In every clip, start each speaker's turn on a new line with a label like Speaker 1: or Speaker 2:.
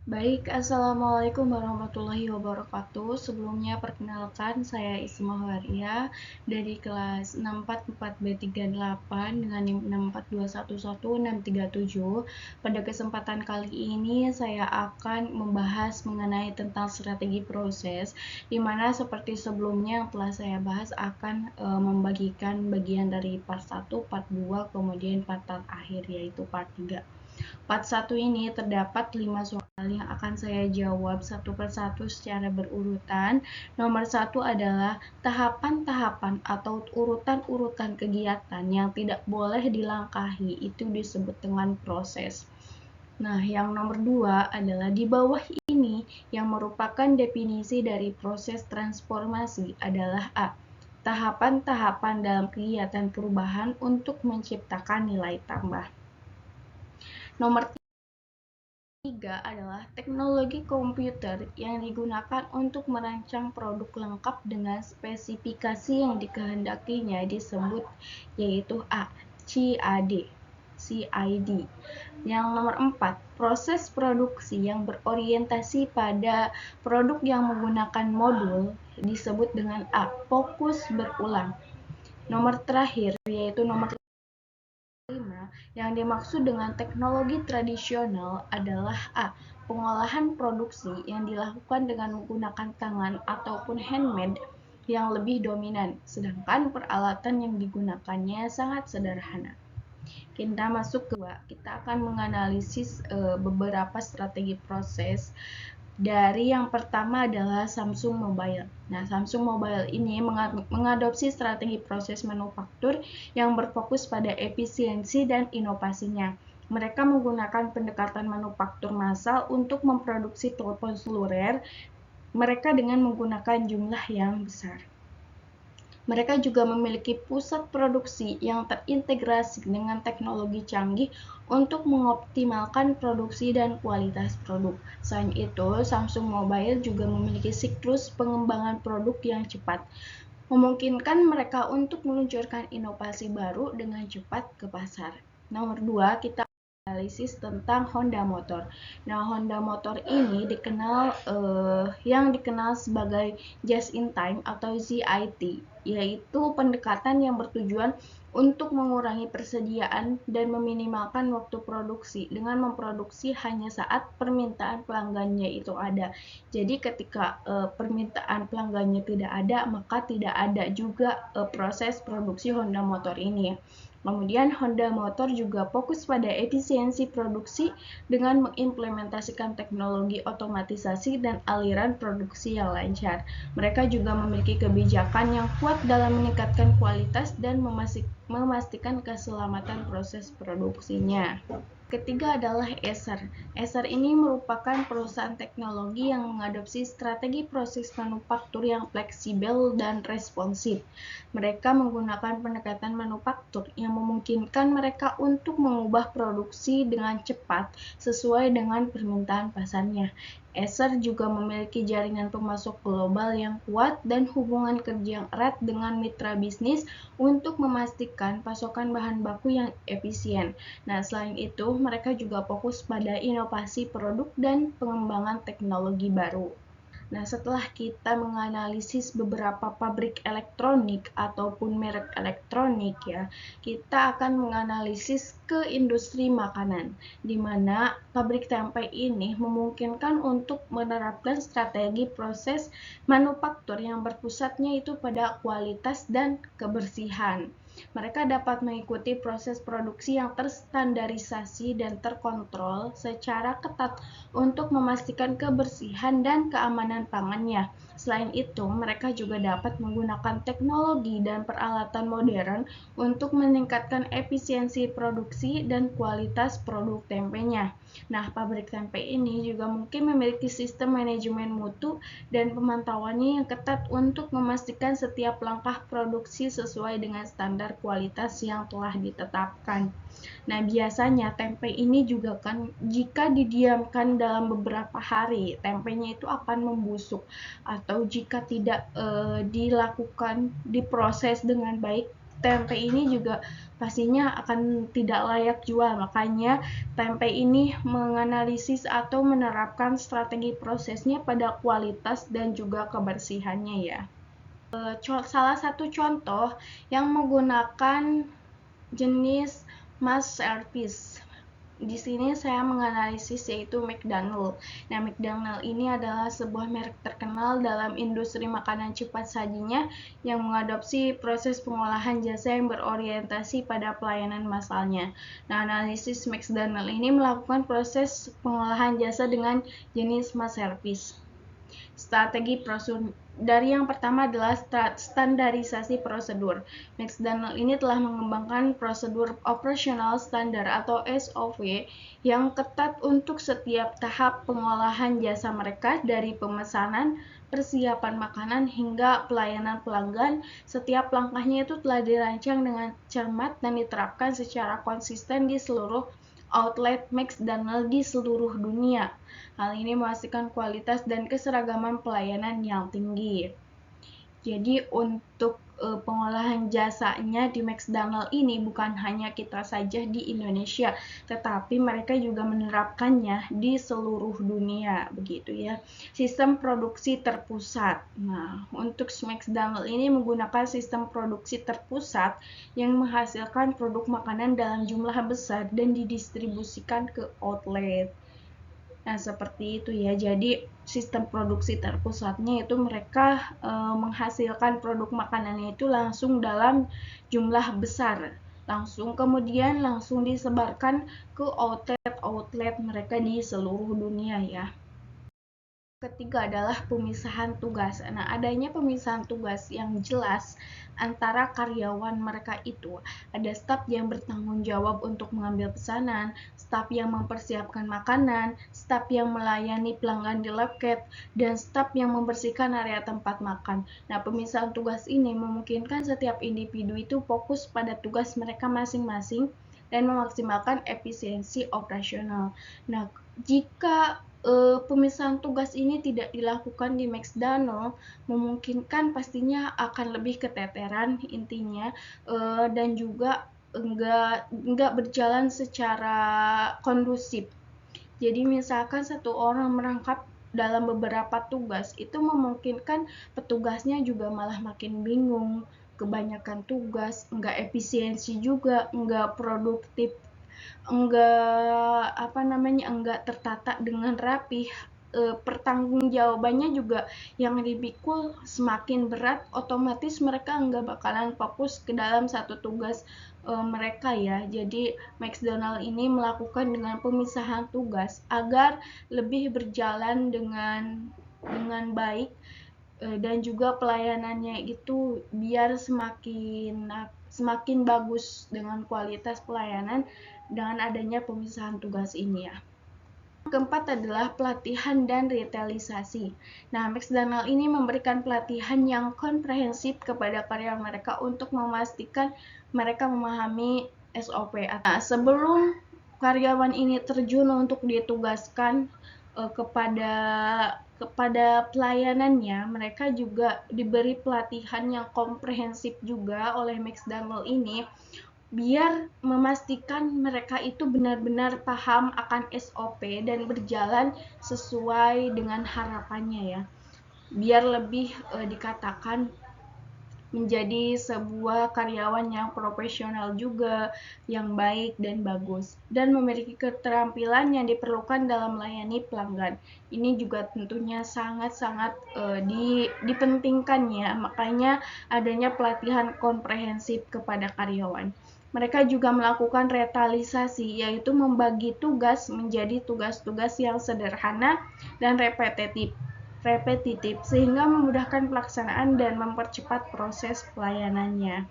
Speaker 1: Baik, Assalamualaikum warahmatullahi wabarakatuh. Sebelumnya perkenalkan, saya Isma Waria dari kelas 644B38 dengan NIM 6421167. Pada kesempatan kali ini saya akan membahas mengenai tentang strategi proses, di mana seperti sebelumnya yang telah saya bahas akan membagikan bagian dari part 1, part 2, kemudian part akhir yaitu part 3. Part 1 ini terdapat 5 soal yang akan saya jawab satu persatu secara berurutan. Nomor 1 adalah tahapan-tahapan atau urutan-urutan kegiatan yang tidak boleh dilangkahi, itu disebut dengan proses. Nah, yang nomor 2 adalah di bawah ini yang merupakan definisi dari proses transformasi adalah A. Tahapan-tahapan dalam kegiatan perubahan untuk menciptakan nilai tambah. Nomor 3 adalah teknologi komputer yang digunakan untuk merancang produk lengkap dengan spesifikasi yang dikehendakinya disebut yaitu A. CAD. Yang nomor 4, proses produksi yang berorientasi pada produk yang menggunakan modul disebut dengan A. Fokus berulang. Nomor terakhir yaitu nomor 5, yang dimaksud dengan teknologi tradisional adalah A. Pengolahan produksi yang dilakukan dengan menggunakan tangan ataupun handmade yang lebih dominan, sedangkan peralatan yang digunakannya sangat sederhana. Kita masuk ke kita akan menganalisis beberapa strategi proses. Dari yang pertama adalah Samsung Mobile. Nah, Samsung Mobile ini mengadopsi strategi proses manufaktur yang berfokus pada efisiensi dan inovasinya. Mereka menggunakan pendekatan manufaktur massal untuk memproduksi telepon seluler mereka dengan menggunakan jumlah yang besar. Mereka juga memiliki pusat produksi yang terintegrasi dengan teknologi canggih untuk mengoptimalkan produksi dan kualitas produk. Selain itu, Samsung Mobile juga memiliki siklus pengembangan produk yang cepat, memungkinkan mereka untuk meluncurkan inovasi baru dengan cepat ke pasar. Nomor 2, kita analisis tentang Honda Motor. Nah, Honda Motor ini yang dikenal sebagai just in time atau JIT, yaitu pendekatan yang bertujuan untuk mengurangi persediaan dan meminimalkan waktu produksi dengan memproduksi hanya saat permintaan pelanggannya itu ada. Jadi ketika permintaan pelanggannya tidak ada, maka tidak ada juga proses produksi Honda Motor ini. Kemudian Honda Motor juga fokus pada efisiensi produksi dengan mengimplementasikan teknologi otomatisasi dan aliran produksi yang lancar. Mereka juga memiliki kebijakan yang kuat dalam meningkatkan kualitas dan memastikan keselamatan proses produksinya. Ketiga adalah Acer. Acer ini merupakan perusahaan teknologi yang mengadopsi strategi proses manufaktur yang fleksibel dan responsif. Mereka menggunakan pendekatan manufaktur yang memungkinkan mereka untuk mengubah produksi dengan cepat sesuai dengan permintaan pasarnya. Acer juga memiliki jaringan pemasok global yang kuat dan hubungan kerja yang erat dengan mitra bisnis untuk memastikan pasokan bahan baku yang efisien. Nah, selain itu, mereka juga fokus pada inovasi produk dan pengembangan teknologi baru. Nah, setelah kita menganalisis beberapa pabrik elektronik ataupun merek elektronik ya, kita akan menganalisis ke industri makanan, di mana pabrik tempe ini memungkinkan untuk menerapkan strategi proses manufaktur yang berpusatnya itu pada kualitas dan kebersihan. Mereka dapat mengikuti proses produksi yang terstandarisasi dan terkontrol secara ketat untuk memastikan kebersihan dan keamanan pangannya. Selain itu, mereka juga dapat menggunakan teknologi dan peralatan modern untuk meningkatkan efisiensi produksi dan kualitas produk tempenya. Nah, pabrik tempe ini juga mungkin memiliki sistem manajemen mutu dan pemantauannya yang ketat untuk memastikan setiap langkah produksi sesuai dengan standar kualitas yang telah ditetapkan. Nah, biasanya tempe ini juga kan jika didiamkan dalam beberapa hari, tempenya itu akan membusuk atau jika tidak dilakukan diproses dengan baik tempe ini juga pastinya akan tidak layak jual. Makanya tempe ini menganalisis atau menerapkan strategi prosesnya pada kualitas dan juga kebersihannya ya. Salah satu contoh yang menggunakan jenis masterpiece. Di sini saya menganalisis yaitu McDonald. Nah, McDonald ini adalah sebuah merek terkenal dalam industri makanan cepat sajinya yang mengadopsi proses pengolahan jasa yang berorientasi pada pelayanan massalnya. Nah, analisis McDonald ini melakukan proses pengolahan jasa dengan jenis masterpiece. Strategi prosedur dari yang pertama adalah standarisasi prosedur. McDonald ini telah mengembangkan prosedur operasional standar atau SOP yang ketat untuk setiap tahap pengolahan jasa mereka, dari pemesanan, persiapan makanan hingga pelayanan pelanggan. Setiap langkahnya itu telah dirancang dengan cermat dan diterapkan secara konsisten di seluruh outlet McDonald di seluruh dunia. Hal ini memastikan kualitas dan keseragaman pelayanan yang tinggi. Jadi untuk pengolahan jasanya di McDonald ini bukan hanya kita saja di Indonesia, tetapi mereka juga menerapkannya di seluruh dunia, begitu ya. Sistem produksi terpusat. Nah, untuk McDonald ini menggunakan sistem produksi terpusat yang menghasilkan produk makanan dalam jumlah besar dan didistribusikan ke outlet. Nah, seperti itu ya. Jadi, sistem produksi terpusatnya itu mereka menghasilkan produk makanannya itu langsung dalam jumlah besar. Kemudian langsung disebarkan ke outlet mereka di seluruh dunia ya. Ketiga adalah pemisahan tugas. Nah, adanya pemisahan tugas yang jelas antara karyawan mereka itu. Ada staf yang bertanggung jawab untuk mengambil pesanan, staf yang mempersiapkan makanan, staf yang melayani pelanggan di loket, dan staf yang membersihkan area tempat makan. Nah, pemisahan tugas ini memungkinkan setiap individu itu fokus pada tugas mereka masing-masing dan memaksimalkan efisiensi operasional. Nah, jika pemisahan tugas ini tidak dilakukan di McDonald, memungkinkan pastinya akan lebih keteteran intinya, dan juga enggak berjalan secara kondusif. Jadi misalkan satu orang merangkap dalam beberapa tugas, itu memungkinkan petugasnya juga malah makin bingung, kebanyakan tugas, enggak efisiensi juga, enggak produktif, enggak tertata dengan rapih. Pertanggungjawabannya juga yang dipikul semakin berat, otomatis mereka enggak bakalan fokus ke dalam satu tugas mereka ya. Jadi McDonald ini melakukan dengan pemisahan tugas agar lebih berjalan dengan baik, dan juga pelayanannya itu biar semakin bagus dengan kualitas pelayanan dengan adanya pemisahan tugas ini ya. Keempat adalah pelatihan dan retailisasi. Nah, McDonald ini memberikan pelatihan yang komprehensif kepada karyawan mereka untuk memastikan mereka memahami SOP. Nah, sebelum karyawan ini terjun untuk ditugaskan kepada pelayanannya, mereka juga diberi pelatihan yang komprehensif juga oleh McDonald ini, biar memastikan mereka itu benar-benar paham akan SOP dan berjalan sesuai dengan harapannya ya. Biar lebih dikatakan menjadi sebuah karyawan yang profesional juga, yang baik dan bagus, dan memiliki keterampilan yang diperlukan dalam melayani pelanggan. Ini juga tentunya sangat-sangat dipentingkan ya, makanya adanya pelatihan komprehensif kepada karyawan. Mereka juga melakukan retailisasi, yaitu membagi tugas menjadi tugas-tugas yang sederhana dan repetitif sehingga memudahkan pelaksanaan dan mempercepat proses pelayanannya.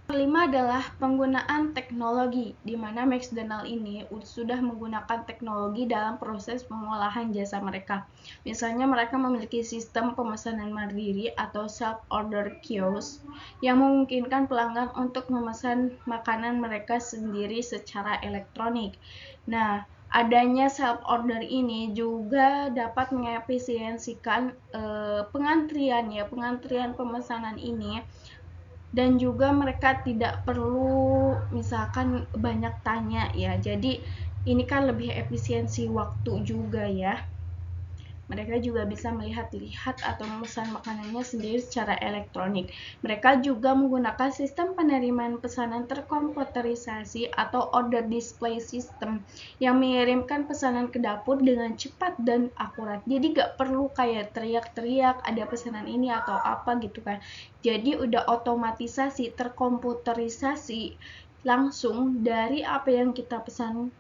Speaker 1: Kelima adalah penggunaan teknologi, di mana McDonald ini sudah menggunakan teknologi dalam proses pengolahan jasa mereka. Misalnya mereka memiliki sistem pemesanan mandiri atau self-order kiosk yang memungkinkan pelanggan untuk memesan makanan mereka sendiri secara elektronik. Nah, adanya self-order ini juga dapat mengefisiensikan pengantrian pemesanan ini, dan juga mereka tidak perlu misalkan banyak tanya ya. Jadi ini kan lebih efisiensi waktu juga ya. Mereka juga bisa melihat-lihat atau memesan makanannya sendiri secara elektronik. Mereka juga menggunakan sistem penerimaan pesanan terkomputerisasi atau order display system yang mengirimkan pesanan ke dapur dengan cepat dan akurat. Jadi gak perlu kayak teriak-teriak ada pesanan ini atau apa gitu kan. Jadi udah otomatisasi, terkomputerisasi langsung dari apa yang kita pesan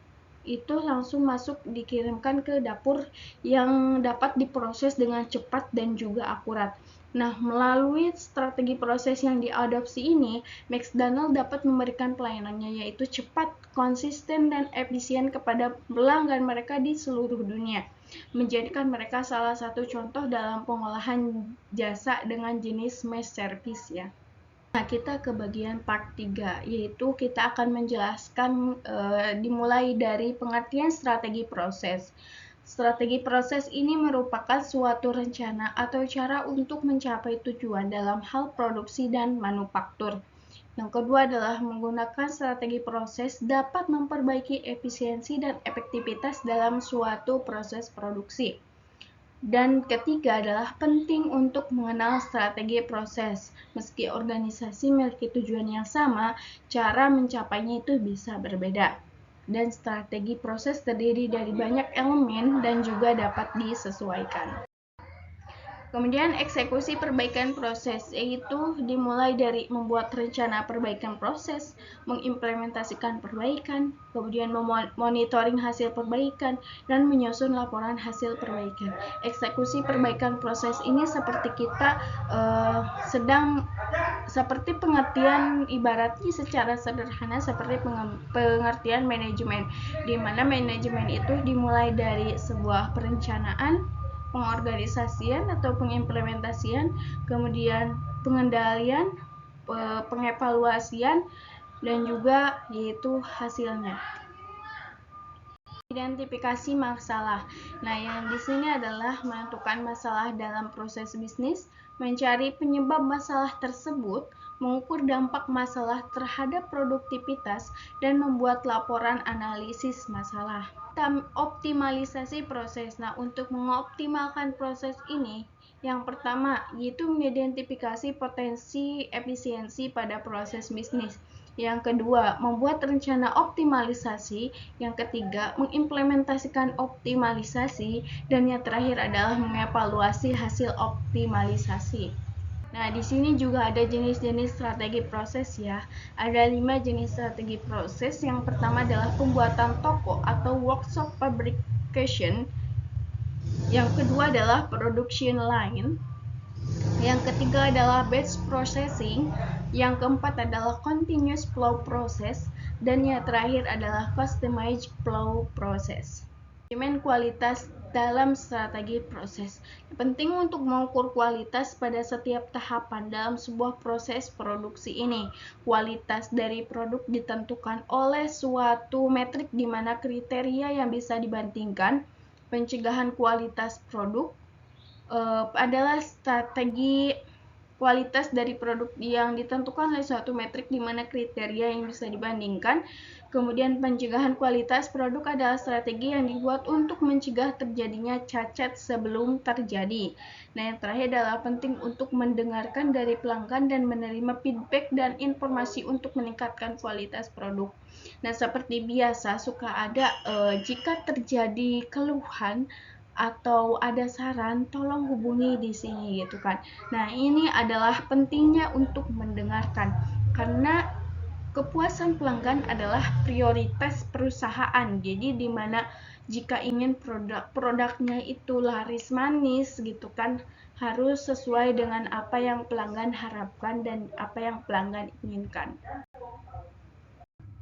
Speaker 1: itu langsung masuk dikirimkan ke dapur yang dapat diproses dengan cepat dan juga akurat. Nah, melalui strategi proses yang diadopsi ini, McDonald dapat memberikan pelayanannya yaitu cepat, konsisten, dan efisien kepada pelanggan mereka di seluruh dunia, menjadikan mereka salah satu contoh dalam pengolahan jasa dengan jenis mass service ya. Nah, kita ke bagian part 3, yaitu kita akan menjelaskan dimulai dari pengertian strategi proses. Strategi proses ini merupakan suatu rencana atau cara untuk mencapai tujuan dalam hal produksi dan manufaktur. Yang kedua adalah menggunakan strategi proses dapat memperbaiki efisiensi dan efektivitas dalam suatu proses produksi. Dan ketiga adalah penting untuk mengenal strategi proses. Meski organisasi memiliki tujuan yang sama, cara mencapainya itu bisa berbeda. Dan strategi proses terdiri dari banyak elemen dan juga dapat disesuaikan. Kemudian eksekusi perbaikan proses, yaitu dimulai dari membuat rencana perbaikan proses, mengimplementasikan perbaikan, kemudian memonitoring hasil perbaikan, dan menyusun laporan hasil perbaikan. Eksekusi perbaikan proses ini seperti kita seperti pengertian ibaratnya secara sederhana seperti pengertian manajemen, di mana manajemen itu dimulai dari sebuah perencanaan, pengorganisasian atau pengimplementasian, kemudian pengendalian, pengevaluasian, dan juga yaitu hasilnya. Identifikasi masalah. Nah, yang di sini adalah menentukan masalah dalam proses bisnis, mencari penyebab masalah tersebut, mengukur dampak masalah terhadap produktivitas, dan membuat laporan analisis masalah. Optimalisasi proses. Nah, untuk mengoptimalkan proses ini, yang pertama yaitu mengidentifikasi potensi efisiensi pada proses bisnis. Yang kedua, membuat rencana optimalisasi. Yang ketiga, mengimplementasikan optimalisasi. Dan yang terakhir adalah mengevaluasi hasil optimalisasi. Nah, di sini juga ada jenis-jenis strategi proses ya. Ada 5 jenis strategi proses. Yang pertama adalah pembuatan toko atau workshop fabrication. Yang kedua adalah production line. Yang ketiga adalah batch processing. Yang keempat adalah continuous flow process. Dan yang terakhir adalah customized flow process. Manajemen kualitas dalam strategi proses. Penting untuk mengukur kualitas pada setiap tahapan dalam sebuah proses produksi ini. Kualitas dari produk ditentukan oleh suatu metrik di mana kriteria yang bisa dibandingkan. Pencegahan kualitas produk adalah strategi kualitas dari produk yang ditentukan oleh suatu metrik di mana kriteria yang bisa dibandingkan. Kemudian pencegahan kualitas produk adalah strategi yang dibuat untuk mencegah terjadinya cacat sebelum terjadi. Nah, yang terakhir adalah penting untuk mendengarkan dari pelanggan dan menerima feedback dan informasi untuk meningkatkan kualitas produk. Nah, seperti biasa suka ada jika terjadi keluhan atau ada saran, tolong hubungi di sini gitu kan. Nah, ini adalah pentingnya untuk mendengarkan karena kepuasan pelanggan adalah prioritas perusahaan. Jadi di mana jika ingin produknya itu laris manis gitu kan, harus sesuai dengan apa yang pelanggan harapkan dan apa yang pelanggan inginkan.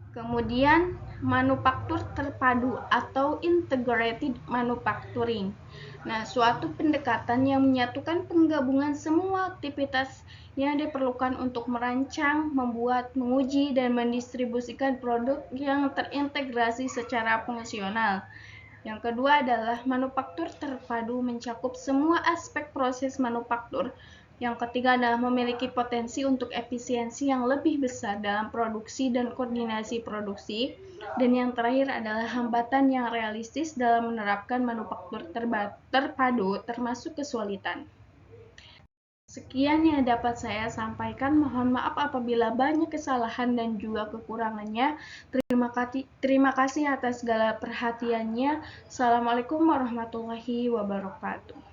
Speaker 1: Kemudian manufaktur terpadu atau integrated manufacturing. Nah, suatu pendekatan yang menyatukan penggabungan semua aktivitas yang diperlukan untuk merancang, membuat, menguji, dan mendistribusikan produk yang terintegrasi secara fungsional. Yang kedua adalah manufaktur terpadu mencakup semua aspek proses manufaktur, Yang ketiga adalah memiliki potensi untuk efisiensi yang lebih besar dalam produksi dan koordinasi produksi. Dan yang terakhir adalah hambatan yang realistis dalam menerapkan manufaktur terpadu termasuk kesulitan. Sekian yang dapat saya sampaikan. Mohon maaf apabila banyak kesalahan dan juga kekurangannya. Terima kasih atas segala perhatiannya. Assalamualaikum warahmatullahi wabarakatuh.